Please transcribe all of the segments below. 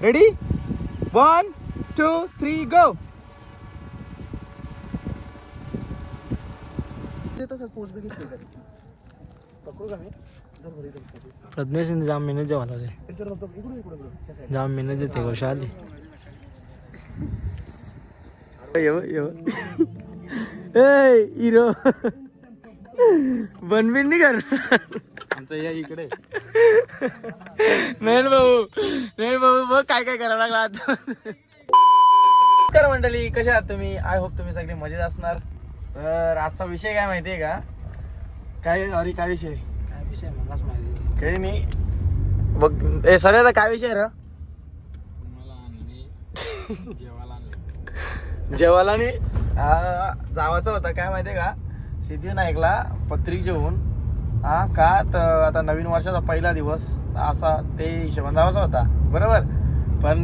Ready 1 2 3 गो. प्रज्ञेश जाम मेहनत जेवायला जाम मेहनत देते गोष्ट आली. हिरो बनबीन नाही कर आमचं या इकडे. नाही भाऊ बघ काय काय करायला लागला आता. नमस्कार मंडळी, कसे आहात तुम्ही? आय होप तुम्ही सगळे मजेत असणार. तर आजचा विषय काय माहितीये का? काय अरे काय विषय मलाच माहिती काही नाही बघ. सर आता काय विषय रा जेवायला नाही जावाचा होता. काय माहितीये का? सिद्धिविनायकला पत्रिक जेवून का तर आता नवीन वर्षाचा पहिला दिवस असा ते हिशोबाने जावाचा होता बरोबर. पण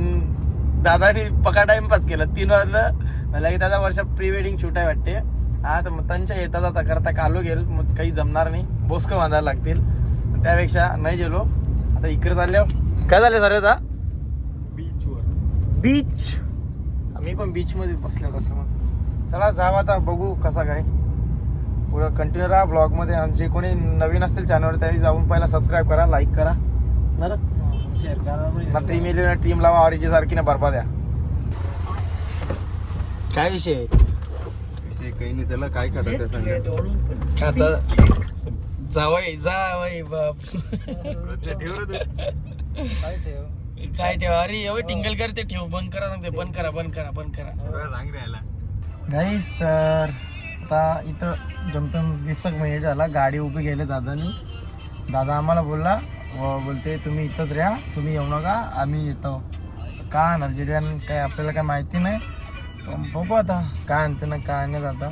दादानी पका टाइमपास केला. 3 वाजलं मला की दादा वर्षा प्री वेडिंग शूट आहे वाटते. तर मग त्यांच्या येता जाता करता कालो गेल. मग काही जमणार नाही, बोसकं बांधायला लागतील. त्यापेक्षा नाही गेलो. आता इकडे चालल्यावर काय झालं सर आता बीच. मी पण बीच मध्ये बसलो कसं. मग चला जाव आता बघू कसा काय. पुढं कंटिन्यू राहा ब्लॉग मध्ये. आणि जे कोणी नवीन असतील चॅनलवर त्यांनी जाऊन पहिला सबस्क्राईब करा, लाईक करा, शेअर करा. टीम येईल ना टीम लावा ऑरिजी सारखी ना बरबाद द्या. काय विषय विषय काही नाही. त्याला काय खाता आता जावाई बाप काय ठेव. अरे एवढे टिंगल करते. ठेव बंद करा सांगते. बंद करा सांग द्यायला गाईस. तर आता इथं जमतम 20 मिनिट झाला गाडी उभी गेले दादानी. दादा आम्हाला बोलते तुम्ही इथंच राहा, तुम्ही येऊ नका, आम्ही येतो. का नर्जेरियन काय आपल्याला काय माहिती नाही. बघू आता काय आणते ना काय नाही. दादा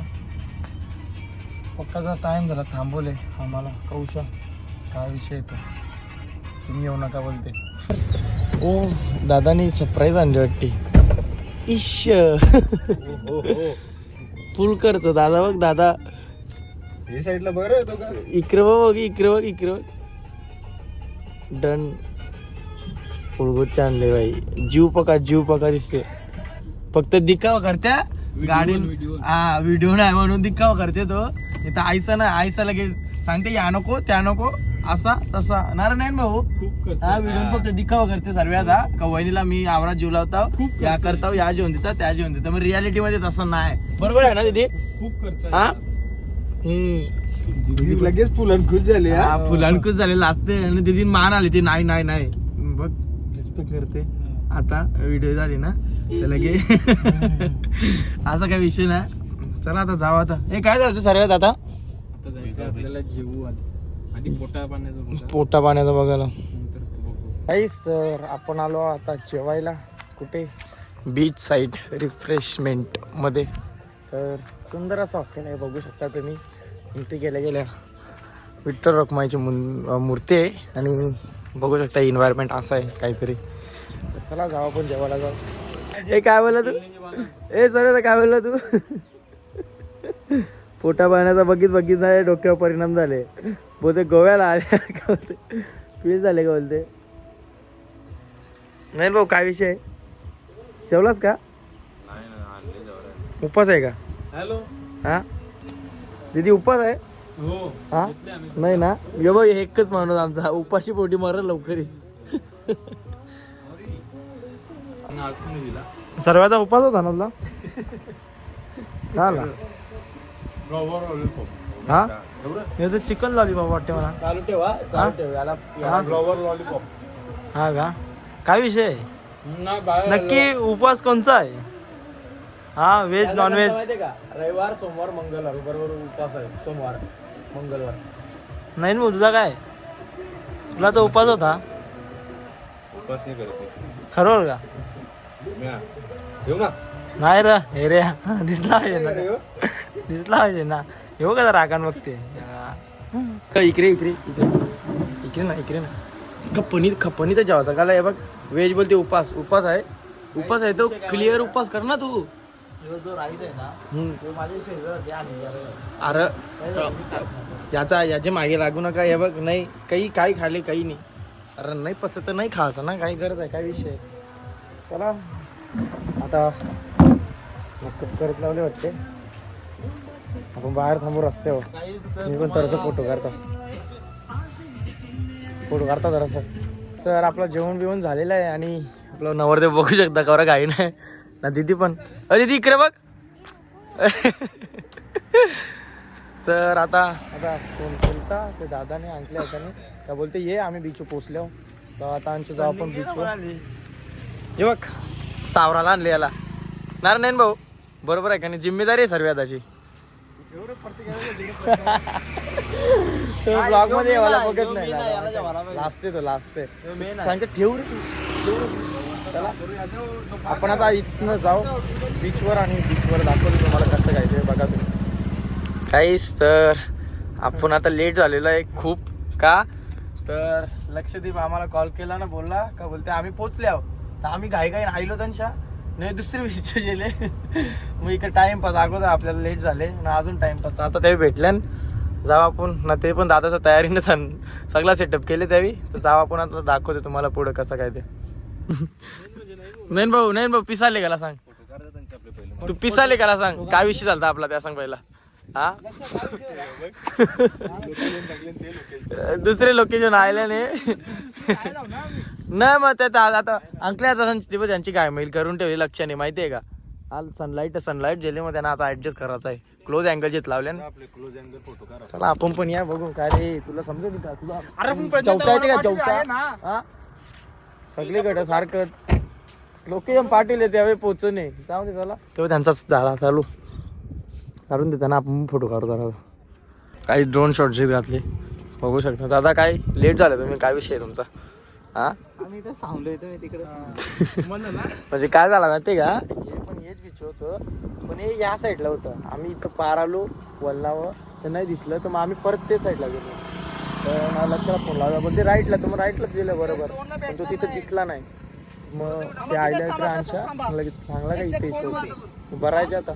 पक्काचा टाइम झाला थांबवले आम्हाला. कौशा काय विषय येतो तुम्ही येऊ नका बोलते. ओ दादानी सरप्राईज आणली वाटते. इश फुल करतो दादा. बघ दादा हे साईडला बरं येतो का? इकडे बघ. डन फुलगुच्छ आणले बाई. जीव पका दिसते. फक्त दिखावा करत्या गाडी. व्हिडिओ नाही म्हणून दिखावा करते तो. इथं आईसा लगेच सांगते या नको त्या नको असा तसा. नारायण भाऊ हा व्हिडिओ फक्त दिखावा करते सर्वांचा. का वहिनीला मी आवरात जीव लावता या करता, या जेवण देता त्या जेवण देता. मग रियालिटी मध्ये तसं नाही. बरोबर आहे ना दीदी? खूप खर्च. हा लगेच फुलनखुश झाले. फुलांकुश झालेलं असते. आणि दीदी मान आली ती नाही बघ रिस्पेक्ट करते. आता व्हिडिओ झाली ना तर लगे असा काही विषय नाही. चला आता जाऊ. आता हे काय जायचं सर्वात आता आपल्याला जेवू आधी पोटा पाण्याचा बघायला. काहीच तर आपण आलो आता जेवायला. कुठे? बीच साईड रिफ्रेशमेंट मध्ये. तर सुंदर असं हॉटेल आहे बघू शकता तुम्ही. इथे गेल्या विठ्ठल रखुमाईची मूर्ती आहे. आणि बघू शकता एन्व्हायरमेंट असं आहे काहीतरी. तर चला जाऊ आपण जेवायला जाऊ. हे काय बोलला तू? ए सर काय बोलला तू? पोटा पाण्याचा बघित नाही डोक्यावर परिणाम झाले. बोलते गोव्याला आले का बोलते फील झाले का बोलते. नाही भाऊ काय विषय? जेवलास का? उपास आहे का? हॅलो हा दीदी उपास आहे? हो. हा नाही ना. ये बघ एकच माणूस आमचा उपाशी पोटी मरल लवकरच. सर्वांचा उपास होता ना तुला? झाला हा हे तर चिकन लॉलीपॉप वाटते मला. चालू ठेवा लॉलीपॉप. हा का काय विषय नक्की? उपवास कोणचा आहे हा? Veg non veg? रविवार सोमवार मंगळवार बरोबर उपवास आहे. सोमवार मंगळवार नाही ना. तुझा काय? तुला तो उपवास होता? उपास नाही करत खरोबर का? येऊ ना. नाही रे हे रे दिसला पाहिजे ना. येऊ का रागान बघते. इकडे ना खप्पनी तर जेवायचा गाला. हे बघ व्हेज बोलते उपास आहे तो क्लिअर उपास कर ना तू. जो राईस आहे ना अरे याच्या मागे लागू नका. हे बघ नाही काही खाले काही नाही. अरे नाही पसत तर नाही खायचं ना. काही गरज आहे काय विषय? चला आता मेकअप करत लावले वाटते. आपण बाहेर थांबू रस्त्यावर. मी पण तरचा फोटो काढता जरासा. तर आपलं जेवण बिवण झालेलं आहे आणि आपलं नवरदेव बघू शकता कवरा काही नाही ना. दीदी पण दीदी इकडे बघ. तर आता फोन केलता ते दादाने आणले हाताने. त्या बोलते ये आम्ही बीच पोचलो. तर आता आमचं जाऊ आपण बीचवर. हे बघ सावराला आणले याला. नाही भाऊ बरोबर आहे का नाही. जिम्मेदारी आहे सर्व आताची. ब्लॉग मध्ये मला बघत नाही. लास्ट आहे तो लास्ट आहे. सांगते ठेवू रे तू. चला आपण आता इथनं जाऊ बीचवर आणि बीचवर दाखवतो तुम्हाला कसं काय ते बघा तुम्ही. काहीच तर आपण आता लेट झालेलो आहे खूप. का तर लक्षदीप आम्हाला कॉल केला ना. बोलला का बोलते आम्ही पोचले आहोत. तर आम्ही घाई राहिलो त्यांच्या नाही दुसरी बीच गेले. मग इकडे टाइमपास अगोदर आपल्याला लेट झाले ना अजून टाइमपास. आता ते भेटल्या जाऊ आपण ना. ते पण दादाच्या तयारीने सगळा सेटअप केले त्यावेळी. तर जाऊ आपण आता दाखवते तुम्हाला पुढं कसं काय ते. नाही भाऊ पिसाले गेला सांग. तू पिसाले गेला सांग काय विषय झाला आपला त्या सांग पहिला. हा दुसरे लोकेशन आल्याने नाही मग त्यात आता अंकल्या आता त्यांची काय मेल करून ठेवली लक्षाने माहितीये का. आज सनलाईट गेले मग त्यांना आता ऍडजस्ट करायचं आहे. क्लोज अँगल जेत लावले ना. चला आपण पण या बघू काय रे. तुला समजेल का तुला चौथा येते का चौथा. सगळीकडे सारखं लोकेशन पाठवले त्यावेळी पोहोचणे जाऊ दे. चला तेव्हा त्यांचाच झाला चालू काढून देताना आपण फोटो काढू जरा. काही ड्रोन शॉट घातले बघू शकता. दादा काय लेट झालं तुम्ही. काय विषय आहे तुमचा. हा आम्ही इथं थांबलोय तुम्ही तिकडे. म्हणजे काय झालं माहिती का. हे पण हेच बीच होतं पण हे या साईडला होतं. आम्ही इथं पार आलो वल्लावर तर नाही दिसलं. तर मग आम्ही परत ते साईडला गेलो. तर मला लक्षात फोन लावला पण ते राईटला. तर मग राईटलाच गेलं बरोबर. पण तो तिथं दिसला नाही. मग ते आयल्या इकडे आणशा लगेच चांगला काय इथे इथं बरायचे. आता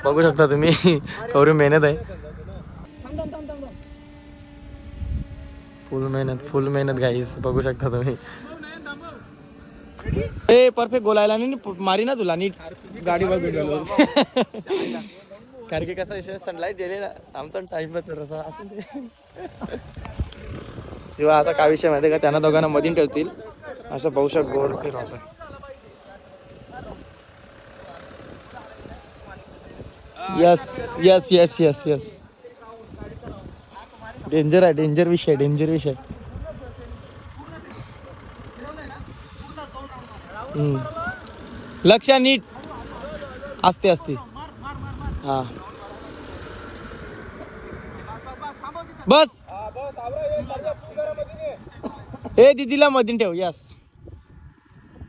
बघू शकता तुम्ही थोडी मेहनत आहे. फुल मेहनत गाईस बघू शकता तुम्ही. ए परफेक्ट गोलायला नाही मारी ना तुला नीट गाडी बघून गेलो. कारण की कसा विषय सनलाईट गेलेला आमचा टाइम तर असून तेव्हा असा काय विषय माहिती का. त्यांना दोघांना मधीन ठेवतील असं बहुशक गोल फिरवायचं. यस डेंजर विषय. लक्ष नीट असते हा बस. हे दीदीला मधीन ठेव. यस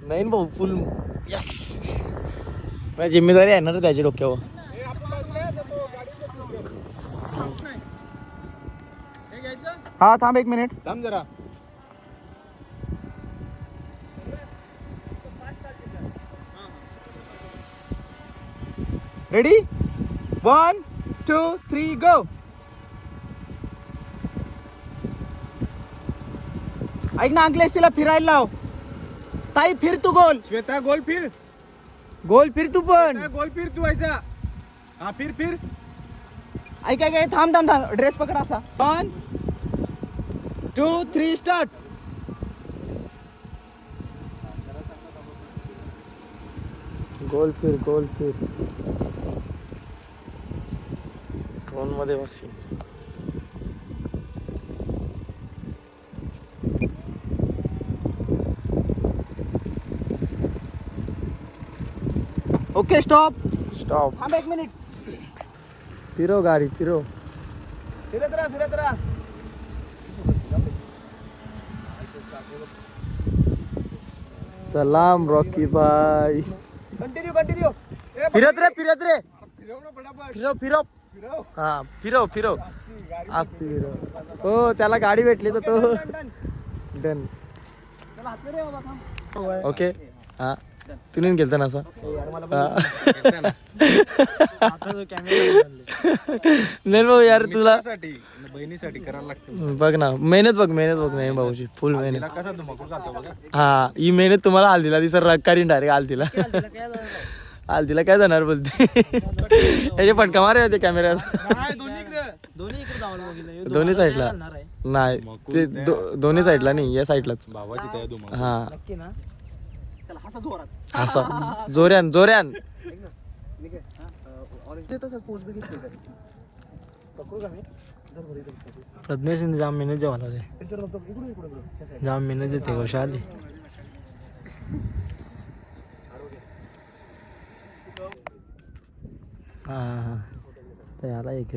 नाही भाऊ फुल यस. माझी जिम्मेदारी आहे ना रे त्याच्या डोक्यावर. हा थांब एक मिनिट थांब जरा. रेडी 1 2 3 गो. ऐक ना अंकलेश तिला फिरायला लाव. ताई फिर तू गोल. श्वेता गोल फिर. तू पण गोल फिर तू ऐसा. हा फिर. ऐक थांब ड्रेस पकड असा. 1 2 3 स्टार्ट. गोल फिर ड्रोन मध्ये बसी. Okay stop. थांब एक मिनिट. फिरो गाडी फिरो. फिरत राहा. सलाम रॉकी भाई. कंटिन्यू. फिरत रे फिरो हा फिरो असते फिरो. हो त्याला गाडी भेटली तर तो डन. ओके हा तू नाही केलता ना असं नाही भाऊ यार तुला बहिणीसाठी करायला लागतं. बघ ना मेहनत बघ नाही भाऊची फुल मेहनत. कसा धुमाकूळ चालतो बघा. हा ही मेहनत तुम्हाला हल्दीला दिसर रक्कारीन डायरेक्ट हल्दीला काय जाणार बोलते त्याचे फटका मारे होते कॅमेऱ्यात दोन्ही साईडला नाही ते दोन्ही साईडला नाही या साईडलाच भावाची त्या धुमाकूळ. हा असं जोऱ्यान प्रज्ञेश जाम मेहनत जेवायला रे जाम मेहनत देते कशा आली हा तर याला एक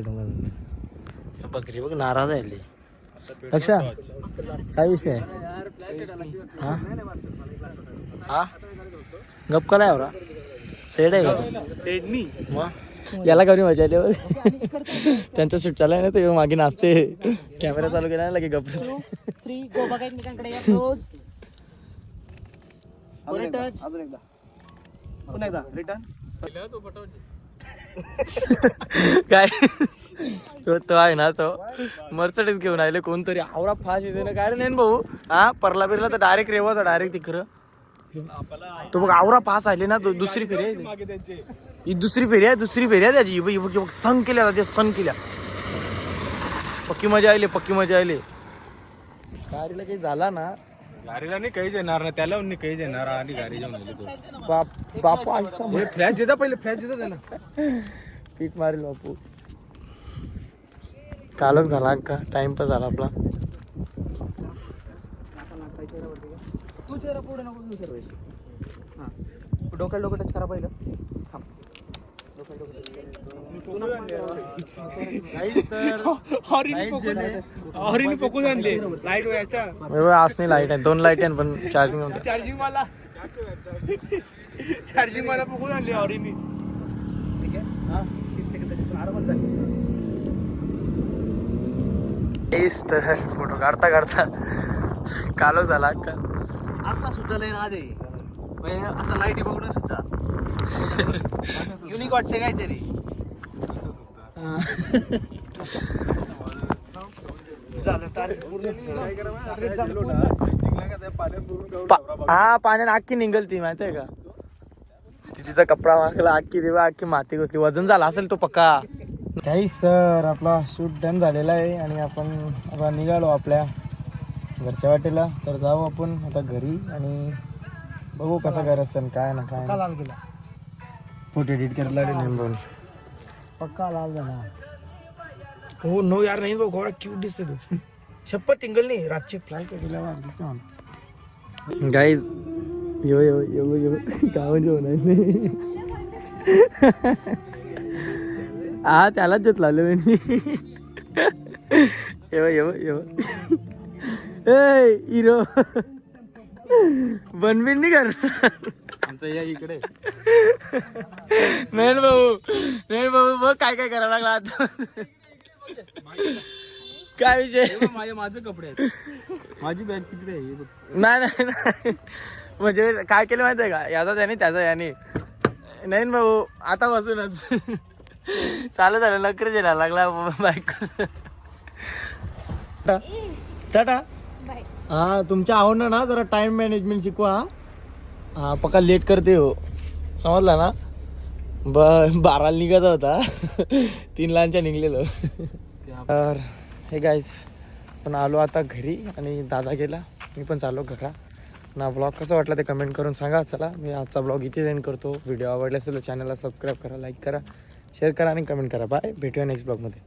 बकरी बघ नाराज आहे लक्षा काय विषय आहे हा गप कलाय आवरा सेड आहे का मग याला कमी मजा आली त्यांचा शूट चालू आहे ना ते मागे नाचते कॅमेरा चालू केला लगे गप काय तो आहे ना तो मर्सडीज घेऊन आले कोणतरी आवरा फास्ट येते ना काय रे नाही भाऊ हा परला बिरला तर डायरेक्ट रेवाचा डायरेक्ट तिकडं तो बघ आवरा पास आले ना दुसरी फेरी आहे ही दुसरी फेरी आहे त्याची सण केल्या सण केल्या पक्की मजा आली गाडीला काही झाला ना गाडीला नाही काही देणार ना त्याला नाही काही देणार आणि गाडी घेऊन आली तो. बापू आयसा फ्लॅश देता पहिले फ्लॅश देता त्याला पीक मारेल बापू कालच झाला का टाइमपास झाला आपला डोक्याला टच करा पहिलं असणे लाईट आहे 2 लाईट आहे पण चार्जिंग चार्जिंग मला पकडून आणली ऑरिनी. तर फोटो काढता कालच झाला का असा सुद्धा लय ना दे असं लाईटी पकडून सुद्धा युनिक वाटते काहीतरी. हा पाण्यात आखी निघल ती माहितीये का तिचा कपडा मागला आखी तेव्हा आखी माती घुसली वजन झाला असेल तो पक्का काहीच. तर आपला शूट डन झालेला आहे आणि आपण आता निघालो आपल्या घरच्या वाटेला. तर जाऊ आपण आता घरी आणि बघू कसं काय असतं काय ना काय फोटो एडिट करायला लागले पक्का लाल झाला. हो नो यार नाही बघ गोरा क्यूट दिसते तू शप्पथ टिंगल नाही रातची फ्लाईट गेल्यावर दिसते मला गाईज यो गावन जेवण हा त्यालाच देत लावलं मी हिरो बनबिन नाही करणार आमचं या इकडे नाही भाऊ बघ काय करायला लागला आता काय विषय माझे कपडे आहेत माझी बॅग तिकडे आहे नाही म्हणजे काय केलं माहिती आहे का याचा याने त्याचा याने नाही भाऊ आता बसूनच चालू झालं नकर जेला लागला बाईक टाटा हा तुमच्या आवडणं ना जरा टाइम मॅनेजमेंट शिकवा हा पक्का लेट करते हो समजला ना 12ला निघायचा होता 3ला निघलेलो. तर हे गाईज पण आलो आता घरी आणि दादा गेला मी पण चाललो घरा ना. ब्लॉग कसं वाटला ते कमेंट करून सांगा. चला मी आजचा ब्लॉग इथे एंड करतो. व्हिडिओ आवडला असेल तर चॅनलला सबस्क्राईब करा, लाईक करा, शेअर करा आणि कमेंट करा. बाय, भेटूया नेक्स्ट ब्लॉगमध्ये.